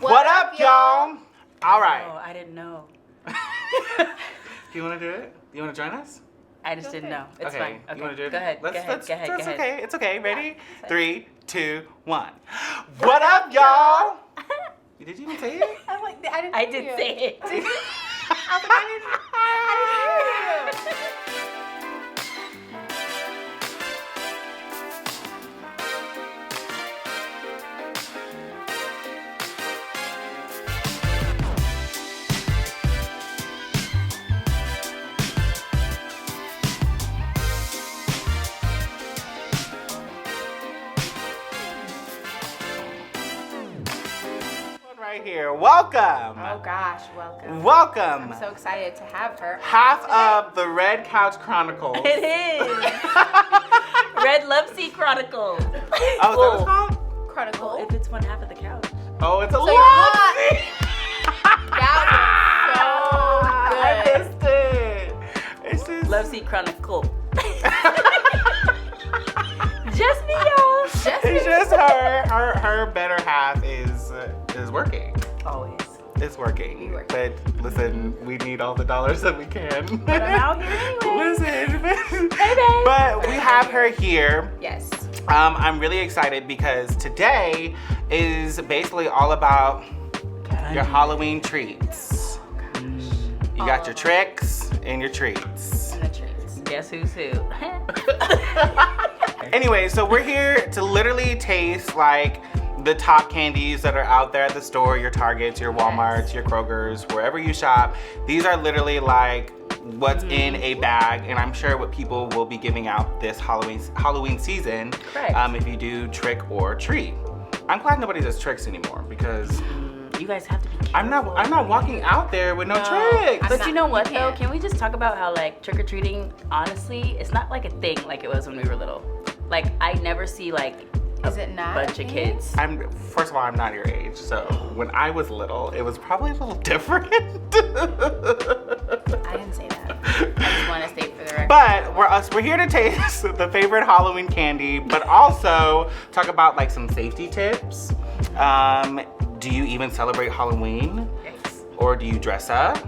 What up, y'all? All right. Oh, I didn't know. Do you want to do it? You want to join us? I just didn't know. It's fine. Okay, You want to do it? go ahead. Go ahead. Okay. It's okay. Ready? Yeah. 3, 2, 1. What up, y'all? Did you even say it? I'm like, I didn't I hear did you. say it. I was like, I didn't hear you. Right here. Welcome. Oh gosh, welcome. Welcome. I'm so excited to have her. Half of the Red Couch Chronicles. It is. Red Love Seat Chronicles. Oh, is that what it's called? Chronicle. If it's one half of the couch. Oh, it's a So love you're seat. That was so good. I missed it. It's just... Love Seat Chronicle. Just me, y'all. It's just her better half is working. Always. It's working. But listen, we need all the dollars that we can. But I'm out here anyway. Listen. Hey, babe. But we have her here. Yes. I'm really excited because today is basically all about your Halloween treats. You got your tricks and your treats. And the treats. Guess who's who? Anyway, so we're here to literally taste like the top candies that are out there at the store, your Targets, your Walmarts, your Krogers, wherever you shop. These are literally like what's in a bag, and I'm sure what people will be giving out this Halloween season. Correct. If you do trick or treat. I'm glad nobody does tricks anymore because You guys have to be careful. I'm not walking out there with no tricks. But you know what you though? can't. Can we just talk about how like trick-or-treating, honestly, it's not like a thing like it was when we were little. Like I never see like Is it not? bunch of kids. First of all, I'm not your age, so when I was little, it was probably a little different. I didn't say that. I just want to state for the record. But we're here to taste the favorite Halloween candy, but also talk about like some safety tips. Do you even celebrate Halloween? Yes. Or do you dress up?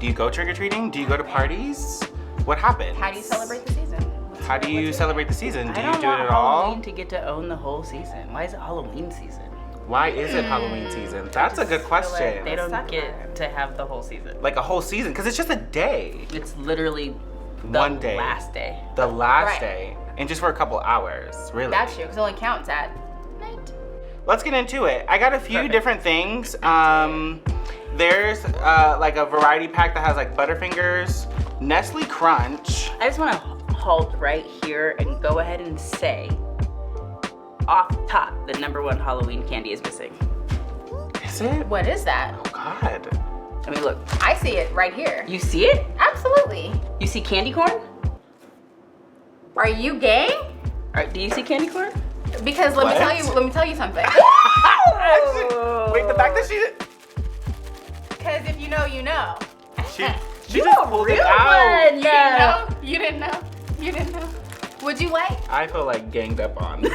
Do you go trick-or-treating? Do you go to parties? What happens? How do you celebrate the season? How do you celebrate the season? Do I you don't do it want at all? Halloween to get to own the whole season. Why is it Halloween season? Why is it Halloween season? That's a good Feel like question. they don't Let's talk get about it. to have the whole season. Like a whole season, because it's just a day. It's literally the One day. last day. The last Right. day. And just for a couple hours, really. That's true, because it only counts at night. Let's get into it. I got a few Perfect. different things. There's like a variety pack that has like Butterfingers, Nestle Crunch. I just want to halt right here and go ahead and say, off top, the #1 Halloween candy is missing. Is it? What is that? Oh God. I mean, look, I see it right here. you see it? Absolutely. You see candy corn? Are you gay? Do you see candy corn? Because let What? me tell you something. Wait, the fact that Because if you know, you know. she You just a pulled it real out. one. You didn't know? You didn't know? You didn't know? Would you like? I feel like ganged up on.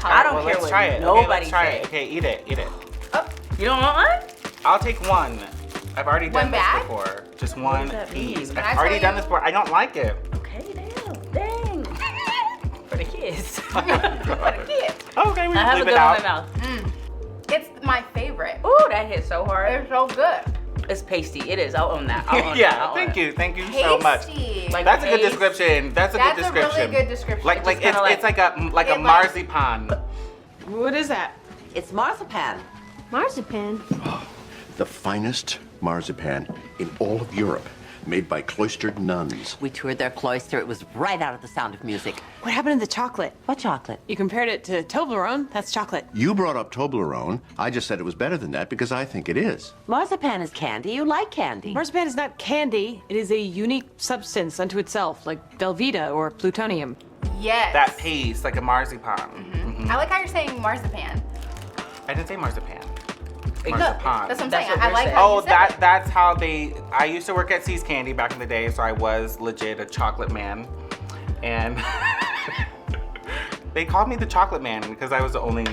I don't Well, care let's what try it. nobody Okay, let's try say. it. Okay, eat it. Oh, You don't want one? I'll take one. I've already done One this bag? before. Just one that piece. mean? Can I I've already tell done you- this before. I don't like it. Okay, dang. For the kids. what a kid. Okay, we I just have a leave good it one out. in my mouth. It's my favorite. Ooh, that hit so hard. It's so good. It's pasty. It is. I'll own that. I'll own Yeah, that. I'll own thank it. you. Thank you so much. Tasty. Like- That's a good Taste. description. That's a That's good a description. really good description. Like It's like kinda it's like a it like- marzipan. What is that? It's marzipan. Marzipan? The finest marzipan in all of Europe, made by cloistered nuns. We toured their cloister. It was right out of The Sound of Music. What happened to the chocolate? What chocolate? You compared it to Toblerone. That's chocolate. You brought up Toblerone. I just said it was better than that because I think it is. Marzipan is candy. You like candy. Marzipan is not candy. It is a unique substance unto itself, like Velveeta or plutonium. Yes. That paste, like a marzipan. I like how you're saying marzipan. I didn't say marzipan. No, Marzipan. that's what I'm That's saying. what I we're like saying. how Oh, you said it. that's how they. I used to work at See's Candy back in the day, so I was legit a chocolate man, and they called me the chocolate man because I was the only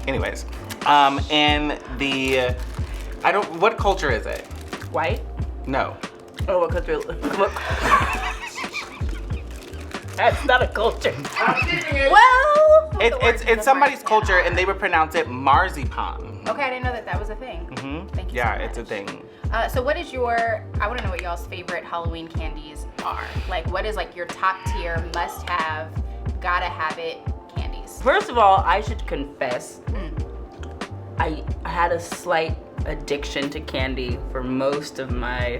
Anyways, and the, what culture is it? White? No. Oh, what country? That's not a culture. Well, It's somebody's culture, and they would pronounce it marzipan. Okay, I didn't know that was a thing. Thank you. Yeah, so it's a much. thing. So what is your, I want to know what y'all's favorite Halloween candies are. Like, what is like your top tier, must have, gotta have it candies? first of all, I should confess, I had a slight addiction to candy for most of my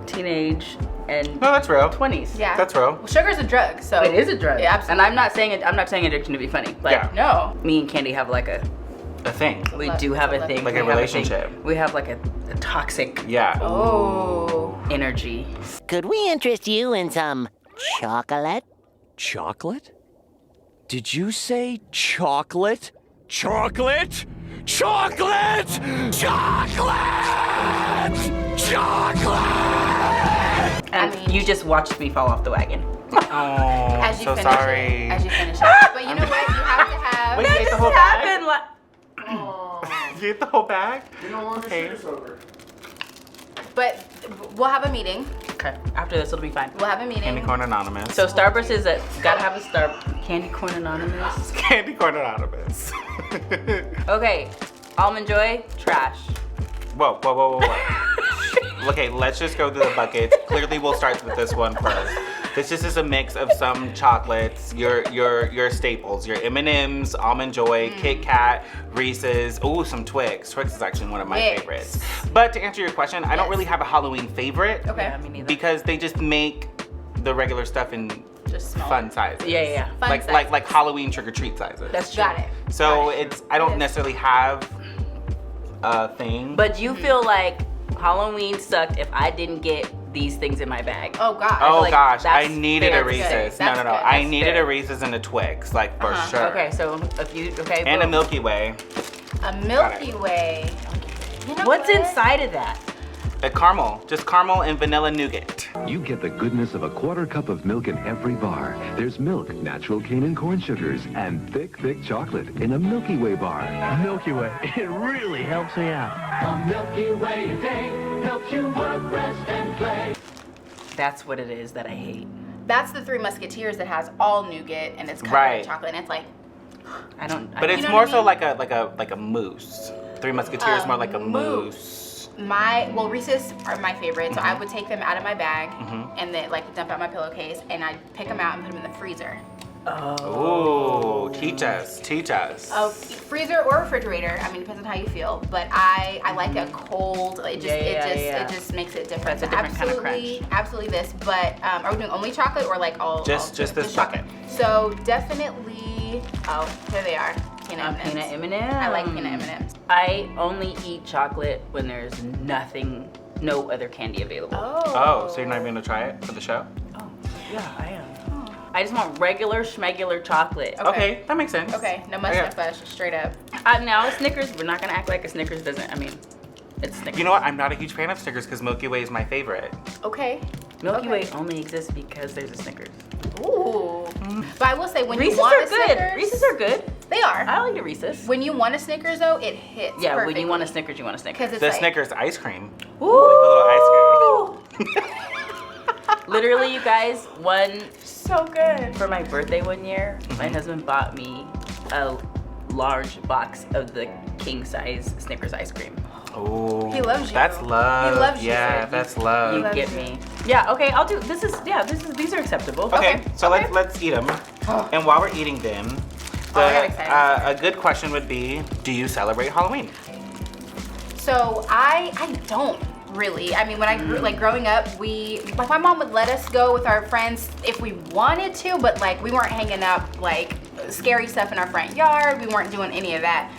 teenage and No, that's real. 20s. Yeah. That's real. Well, sugar's a drug, so. It is a drug. Yeah, absolutely. And I'm not saying addiction to be funny. Like, Yeah. No. me and candy have like a, A thing. we Love- do have a love thing. it. Like We a have thing. relationship. We have like a toxic Yeah. Oh. energy. Could we interest you in some chocolate? Chocolate? Did you say chocolate? Chocolate? Chocolate! Chocolate! Chocolate! And I mean- you just watched me fall off the wagon. Oh, As you so finish sorry. it. As you finish it. But you know what? You have to have. Wait, you ate the This whole bag? happened like, You ate the whole bag? Okay. But we'll have a meeting. okay, after this it'll be fine. We'll have a meeting. Candy Corn Anonymous. So Starburst is a, gotta have a Candy Corn Anonymous. Candy Corn Anonymous. Okay, Almond Joy, trash. Whoa. Okay, let's just go through the buckets. Clearly, we'll start with this one first. This just is a mix of some chocolates, your staples, your M&Ms, Almond Joy, Kit Kat, Reese's, ooh, some Twix. Twix is actually one of my Twix. favorites. But to answer your question, I don't really have a Halloween favorite Okay. Yeah, me neither. because they just make the regular stuff in Just small. fun sizes. Yeah. Fun Like sizes. like Halloween trick or treat sizes. That's true. Got it. So Got it. it's I don't Yes. necessarily have a thing. But you feel like Halloween sucked if I didn't get these things in my bag. Oh God. Oh like gosh, I that's needed fair a to say. Reese's. No. That's good. I That's needed fair. a Reese's and a Twix, like for sure. Okay, so if you And a boom. Milky Way. A Milky Way. You know What's what? inside of that? A caramel, just caramel and vanilla nougat. You get the goodness of a quarter cup of milk in every bar. There's milk, natural cane and corn sugars, and thick chocolate in a Milky Way bar. Milky Way. It really helps me out. That's what it is that I hate. That's the Three Musketeers that has all nougat and it's covered Right. in chocolate and it's like I don't. But it's know more what I so mean? like a mousse. Three Musketeers more like a mousse. Reese's are my favorite, so I Mm-hmm. would take them out of my bag and then like dump out my pillowcase and I'd pick them out and put them in the freezer. Ooh, teach us. Oh, freezer or refrigerator. I mean, depends on how you feel. But I like a cold. It just makes it different. That's a different kind of crunch. Absolutely this. But are we doing only chocolate or like all? Just this chocolate? So definitely. Oh, here they are. Peanut M&Ms. Peanut M&Ms. I like peanut M&Ms. I only eat chocolate when there's no other candy available. Oh, so you're not even gonna try it for the show? Yeah, I am. I just want regular schmegular chocolate. Okay, that makes sense. Okay, no mustard fudge, straight up. Now Snickers, we're not gonna act like a Snickers doesn't. I mean, it's Snickers. You know what? I'm not a huge fan of Snickers because Milky Way is my favorite. Okay. Milky okay. Way only exists because there's a Snickers. Ooh. But I will say when Reese's you want are a good. Snickers, Reese's are good. They are. I like a Reese's. When you want a Snickers though, it hits. Yeah, when you want a perfectly. Snickers, you want a Snickers. Because it's The like, Snickers ice cream. Ooh. Like the little ice cream. Literally, you guys, so good. for my birthday one year, my husband bought me a large box of the king size Snickers ice cream. Ooh, He loves you. That's love. He loves you, Yeah, sir. that's love. You loves get you. me. Yeah, okay, I'll do, these are acceptable. Okay, so okay. let's eat them. And while we're eating them, I got excited. a good question would be, do you celebrate Halloween? So I don't really. I mean, when I grew, like growing up, like my mom would let us go with our friends if we wanted to, but like we weren't hanging up like scary stuff in our front yard. We weren't doing any of that.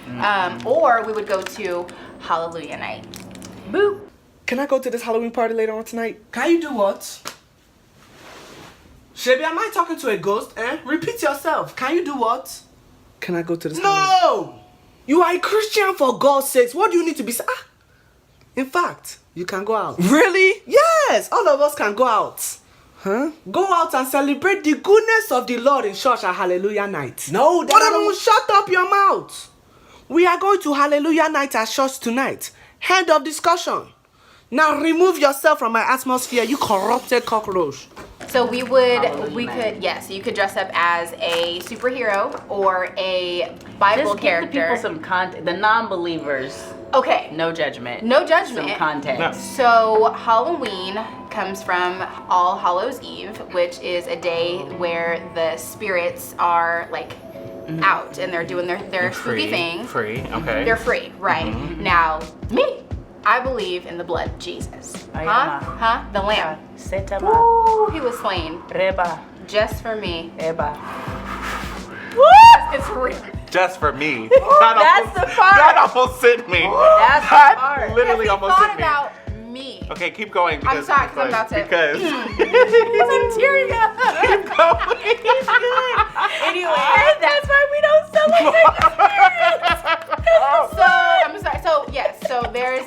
Or we would go to Hallelujah night. Boop. Can I go to this Halloween party later on tonight? Can you do what? Shebi, am I talking to a ghost? Repeat yourself. Can you do what? Can I go to this Halloween? No! You are a Christian, for God's sakes. What do you need to be? In fact, you can go out. Really? Yes, all of us can go out. Huh? Go out and celebrate the goodness of the Lord in church at Hallelujah Night. No, But I don't- shut up your mouth. We are going to Hallelujah Night at church tonight. End of discussion. Now remove yourself from my atmosphere, you corrupted cockroach. So you could dress up as a superhero or a Bible Just character. give the people some context. The non-believers. Okay. No judgment. No judgment. Some context. No. So Halloween comes from All Hallows Eve, which is a day where the spirits are like out and they're doing their spooky thing. Free, okay. They're free, right? Now, me, I believe in the blood of Jesus. Huh? The lamb. Ooh, he was slain. Reba. Just for me. Reba. It's real. Just for me. That's the part. That almost sent me. That's the That part. literally Because he almost thought sent me. about me. Okay, keep going. I'm sorry, 'cause I'm about to. Because. I'm tearing up. Keep going. Anyway, that's why we don't celebrate the spirits. So I'm sorry. So yes. So there's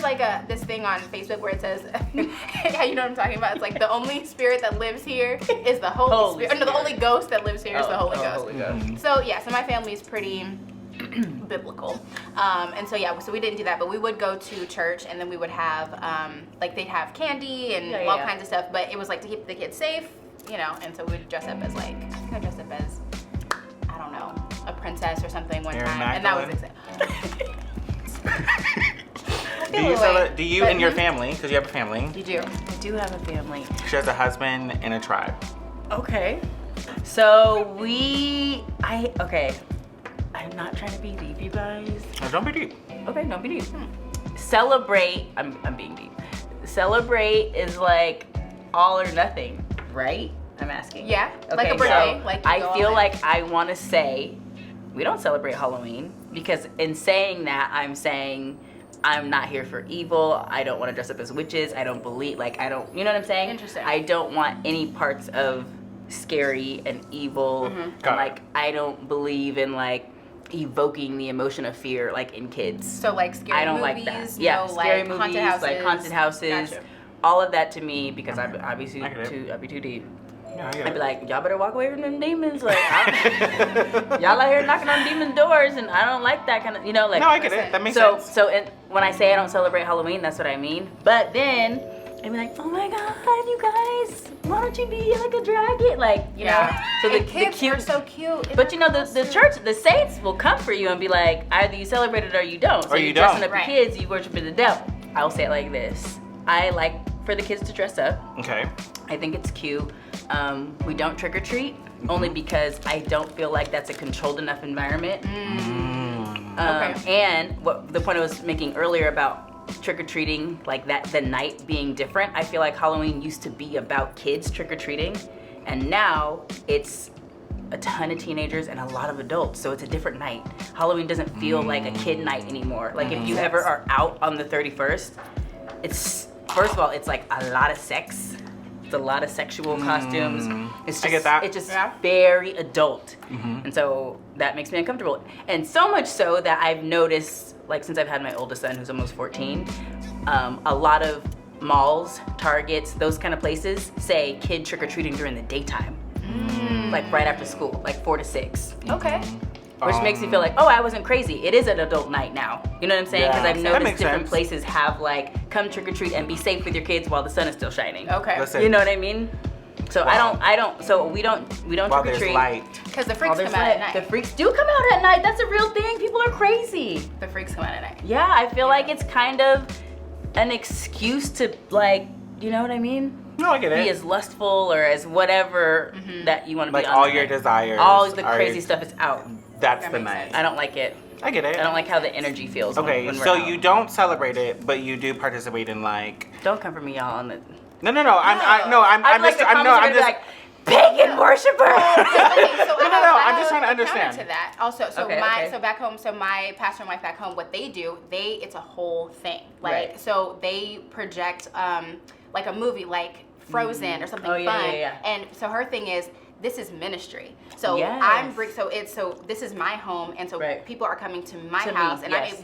like this thing on Facebook where it says, yeah, you know what I'm talking about. It's like the only spirit that lives here is the Holy Spirit. No, the only ghost that lives here is the Holy Ghost. So yeah. So my family is pretty biblical, and so yeah. So we didn't do that, but we would go to church, and then we would have like they'd have candy and all kinds of stuff. But it was like to keep the kids safe, you know. And so we would dress up as I dressed up as, I don't know, a princess or something one time, and that was exciting. Do you and your family, because you have a family, You do. I do have a family. she has a husband and a tribe. Okay. So I'm not trying to be deep, you guys. Oh, don't be deep. Okay, don't be deep. Celebrate, I'm being deep. Celebrate is like all or nothing, right? I'm asking. Yeah, Okay, like a birthday. so Like you I go feel all in. like I want to say we don't celebrate Halloween because in saying that, I'm saying I'm not here for evil. I don't want to dress up as witches. I don't believe, you know what I'm saying? Interesting. I don't want any parts of scary and evil. And I don't believe in evoking the emotion of fear in kids. So like scary I don't movies, like that. Yeah, scary movies, haunted houses. haunted houses. Gotcha. All of that to me, because I'd be I get it. I'd be too deep. Yeah, I get I'd it. be like, y'all better walk away from them demons. Y'all out here knocking on demon doors, and I don't like that kind of, No, I get it. That makes sense. So when I say I don't celebrate Halloween, that's what I mean. But then I'd be like, oh my God, you guys, why don't you be like a dragon? You know. So And kids cute, are so cute. but you know, the church, the saints will come for you and be like, either you celebrate it or you don't. So Or you you're dressing don't. up your kids, you worshiping the devil. I'll say it like this. I like for the kids to dress up. Okay. I think it's cute. We don't trick or treat only because I don't feel like that's a controlled enough environment. And the point I was making earlier about trick or treating, the night being different. I feel like Halloween used to be about kids trick or treating, and now it's a ton of teenagers and a lot of adults. So it's a different night. Halloween doesn't feel like a kid night anymore. If you ever are out on the 31st, it's first of all, it's a lot of sex. It's a lot of sexual costumes. It's just, I get that. It's just very adult. And so that makes me uncomfortable. And so much so that I've noticed, since I've had my oldest son who's almost 14, a lot of malls, Targets, those kind of places say kid trick-or-treating during the daytime. Right after school, 4 to 6. Okay. Which makes me feel like, oh, I wasn't crazy. It is an adult night now. You know what I'm saying? Because I've That noticed makes different sense. places have come trick or treat and be safe with your kids while the sun is still shining. Okay. Listen. You know what I mean? So I don't. So we don't While trick or there's treat. light. Because the While freaks there's come out light. at night. The freaks do come out at night. That's a real thing. People are crazy. The freaks come out at night. Yeah, I feel like it's kind of an excuse to you know what I mean? No, I get Be it. as lustful or as whatever that you want to be. on all that your night. desires. All the are- crazy stuff is out. That's That the makes night. sense. I don't like it. I get it. I don't like how the energy feels. Okay, when we're so out. you don't celebrate it, but you do participate in Don't come for me, y'all. On the No. I'm just pagan worshiper. Okay, so I'm just trying to counter understand. to that. Also, so Okay, so back home, so my pastor and wife back home, what they do, it's a whole thing. Right. So they project a movie like Frozen or something Oh, yeah, fun. yeah, yeah. And so her thing is this is ministry. So Yes. this is my home, and so Right. people are coming to my To me, house, and yes.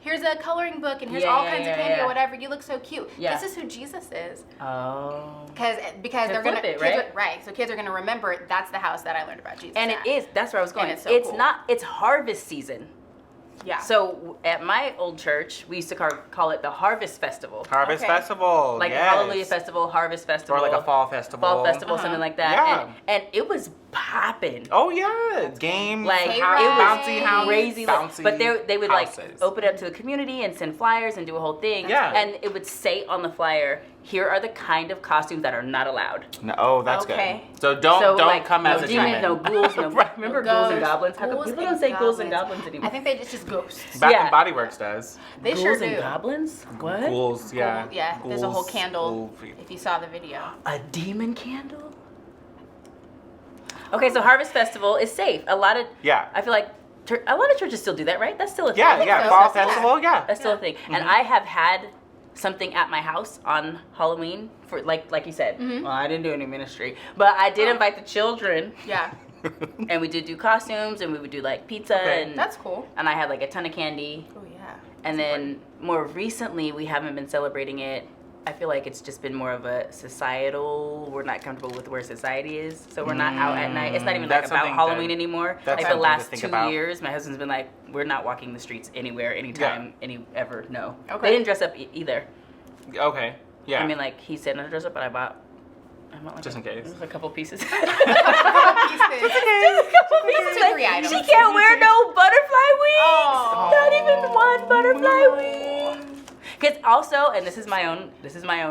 here's a coloring book, and here's Yeah, all yeah, kinds yeah, of candy yeah. or whatever. You look so cute. Yeah. This is who Jesus is. Oh. Because To they're gonna flip it, kids right? Right. So kids are gonna remember that's the house that I learned about Jesus. And at. it is. That's where I was going. And it's so cool. It's harvest season. Yeah. So at my old church, we used to call it the Harvest Festival. Harvest Okay. Festival. Like yes. Hallelujah Festival, Harvest Festival. Or like a fall festival. Fall Festival, something like that. Yeah. And it was popping. Oh yeah, games. Like Hey, it bouncy was house. crazy. Bouncy But they would like houses. open it up to the community and send flyers and do a whole thing. Yeah. And it would say on the flyer, here are the kind of costumes that are not allowed. No, oh, that's Okay. good. So don't like, come no as a demons, demon. no ghouls, no. Remember ghouls and goblins? How come Ghouls people and don't say ghouls and goblins. goblins anymore? I think it's just ghosts. Bath Yeah. and Body Works does. They ghouls sure and do. goblins? What? Ghouls, yeah. Yeah. There's a whole Ghouls, candle. ghoul- If you saw the video. A demon candle? Okay, so Harvest Festival is safe. A lot of I feel like a lot of churches still do that, right? That's still a thing. Yeah, yeah. Fall festival, yeah. That's still a thing. And I have had something at my house on Halloween for like you said. Well, I didn't do any ministry, but I did invite the children. Yeah. And we did do costumes, and we would do like pizza, and That's cool. And I had like a ton of candy. Oh yeah. And then more recently, we haven't been celebrating it. I feel like it's just been more of a societal. We're not comfortable with where society is, so we're not out at night. It's not even like That's about something Halloween that- anymore. that's Like the something to last think 2 about. years, my husband's been like, we're not walking the streets anywhere, anytime, ever. No. Okay. They didn't dress up either. Okay. Yeah. I mean, like he said not to dress up, but I bought like Just in case. a couple pieces. Pieces. Pieces. 2-3 items. She can't wear no butterfly wings. Oh. Not even one butterfly wing. Because also, and this is my own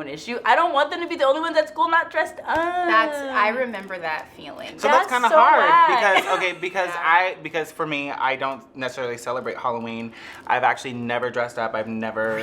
issue. I don't want them to be the only ones at school not dressed up. I remember that feeling. So that's kind of so hard whack. because for me, I don't necessarily celebrate Halloween. I've actually never dressed up. I've never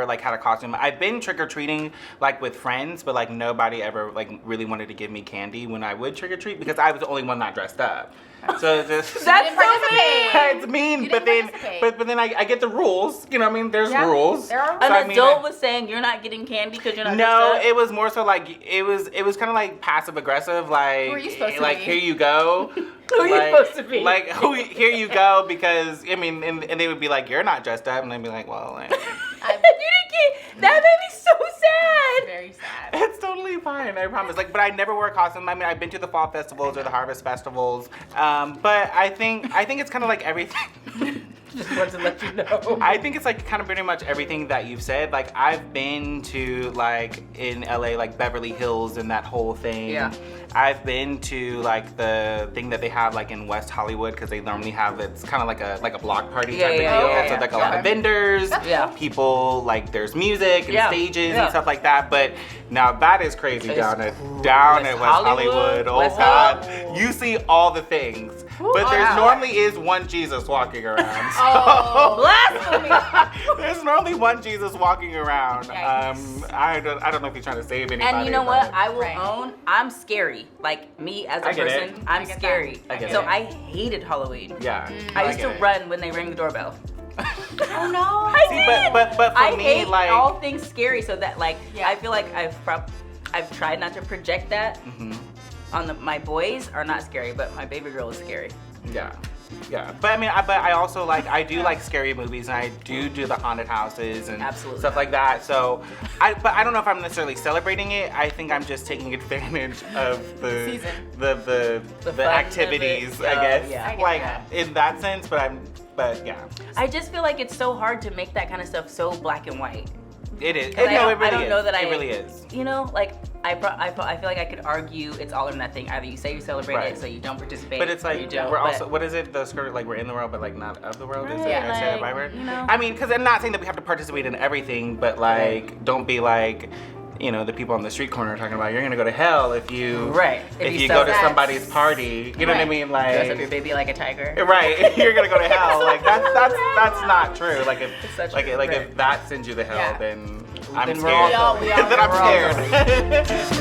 like had a costume. I've been trick or treating like with friends, but like nobody ever like really wanted to give me candy when I would trick or treat because I was the only one not dressed up. So just That's so mean. it's mean, You but didn't then participate. I get the rules. You know what I mean? There's Yeah, rules. there are So, An I mean, adult was saying you're not getting candy because you're not no, dressed up. it was more so like it was kind of like passive aggressive, like Who are you supposed to like be? here you go. Who are you supposed to be? Like here you go because I mean, and they would be like you're not dressed up, and I'd be like, well, You didn't get that made me so sad. Very sad. it's totally fine, I promise. Like, but I never wear a costume. I mean, I've been to the fall festivals or the harvest festivals, but I think it's kind of like everything. Just wanted to let you know. I think it's like kind of pretty much everything that you've said. Like I've been to like in LA, like Beverly Hills and that whole thing. Yeah. I've been to like the thing that they have like in West Hollywood because they normally have it's kind of like a block party type of deal. So like a lot of vendors, people like there's music and stages and stuff like that. But now that is crazy down at West Hollywood. Oh God, you see all the things. But there normally is one Jesus walking around. So Blasphemy! there's normally one Jesus walking around. I don't know if he's trying to save anybody. And you know what? I will own, I'm scary. Like me as a I get it. person, I'm scary. I get so it. I hated Halloween. Yeah. I used to get it. run when they rang the doorbell. Oh no. I did. But for I me, hate like all things scary. So that like I feel like I've tried not to project that on my boys are not scary, but my baby girl is scary. Yeah. But I mean, I also like I do like scary movies, and I do the haunted houses and stuff like that. So, but I don't know if I'm necessarily celebrating it. I think I'm just taking advantage of the fun activities, of it. I guess. Yeah. Like in that sense, but yeah. I just feel like it's so hard to make that kind of stuff so black and white. It is. I No, it really don't is. know that it really is. You know, like I feel like I could argue it's all or nothing. Either you say you celebrate it, so you don't participate. But it's or you like don't, we're but- also what is it? The skirt like we're in the world, but like not of the world. Is it? Right, Did I say that like, right? you know. I mean, because I'm not saying that we have to participate in everything, but like don't be like. You know, the people on the street corner talking about you're gonna go to hell if you if you go to somebody's party. You know what I mean? Like dress up your baby like a tiger. Right, you're gonna go to hell. Like that's not true. Like if if that sends you to hell, then I'm Then scared. we're all Then I'm scared.